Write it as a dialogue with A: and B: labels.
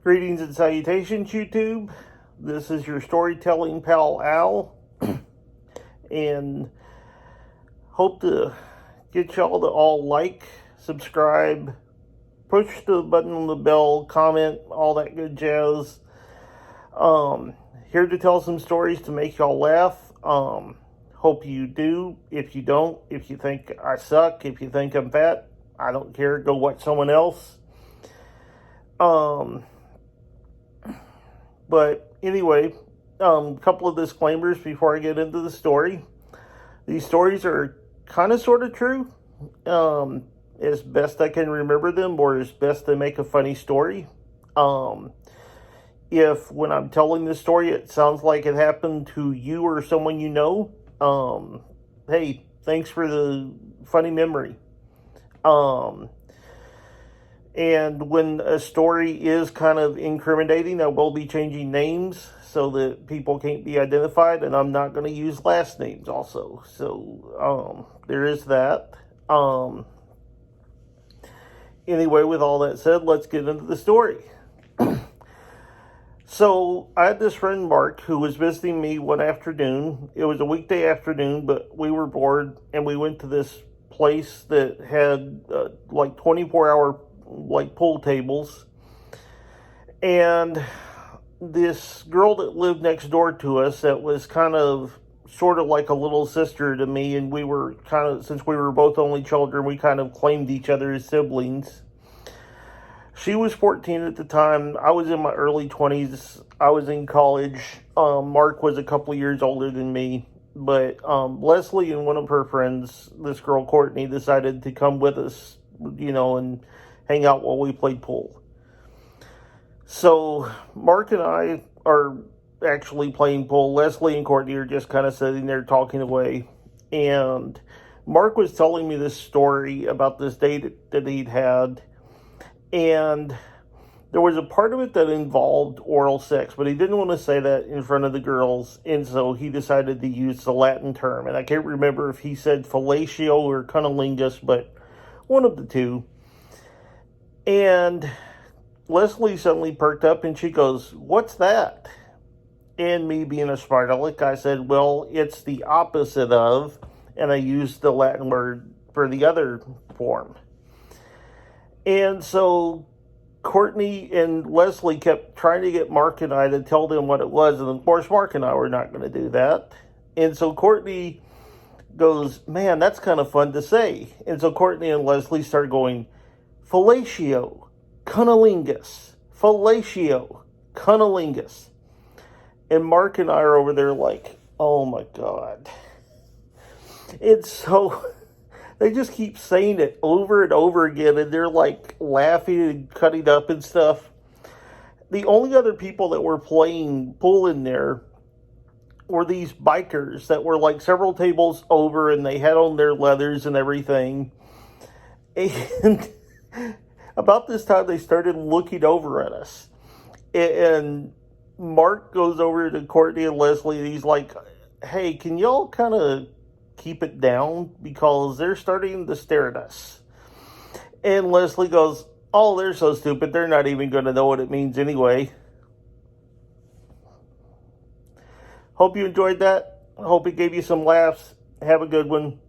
A: Greetings and salutations, YouTube. This is your storytelling pal, Al, and hope to get y'all to all like, subscribe, push the button on the bell, comment, all that good jazz. Here to tell some stories to make y'all laugh. Hope you do. If you don't, if you think I suck, if you think I'm fat, I don't care. Go watch someone else. But anyway, couple of disclaimers before I get into the story. These stories are kind of sort of true, as best I can remember them, or as best they make a funny story. If when I'm telling this story it sounds like it happened to you or someone you know, hey, thanks for the funny memory. And when a story is kind of incriminating, I will be changing names so that people can't be identified, and I'm not going to use last names also. So, there is that. Anyway, with all that said, let's get into the story. So, I had this friend, Mark, who was visiting me one afternoon. It was a weekday afternoon, but we were bored, and we went to this place that had like 24-hour like pool tables, and this girl that lived next door to us that was kind of sort of like a little sister to me, and we were kind of, since we were both only children, we kind of claimed each other as siblings. She was 14 at the time. I was in my early 20s. I was in college. Mark was a couple years older than me, but Leslie and one of her friends, this girl Courtney, decided to come with us, and hang out while we played pool. So Mark and I are actually playing pool. Leslie and Courtney are just kind of sitting there talking away. And Mark was telling me this story about this date that he'd had. And there was a part of it that involved oral sex, but he didn't want to say that in front of the girls. And so he decided to use the Latin term. And I can't remember if he said fellatio or cunnilingus, but one of the two. And Leslie suddenly perked up and she goes, "What's that?" And me being a smart aleck, I said, "Well, it's the opposite of," and I used the Latin word for the other form. And so Courtney and Leslie kept trying to get Mark and I to tell them what it was, and of course Mark and I were not going to do that. And so Courtney goes, "Man, that's kind of fun to say." And so Courtney and Leslie start going, "Fellatio, cunnilingus, fellatio, cunnilingus." And Mark and I are over there like, oh my God. It's so, they just keep saying it over and over again, and they're like laughing and cutting up and stuff. The only other people that were playing pool in there were these bikers that were like several tables over, and they had on their leathers and everything. And about this time, they started looking over at us. And Mark goes over to Courtney and Leslie, and he's like, "Hey, can y'all kind of keep it down? Because they're starting to stare at us." And Leslie goes, "Oh, they're so stupid. They're not even going to know what it means anyway." Hope you enjoyed that. Hope it gave you some laughs. Have a good one.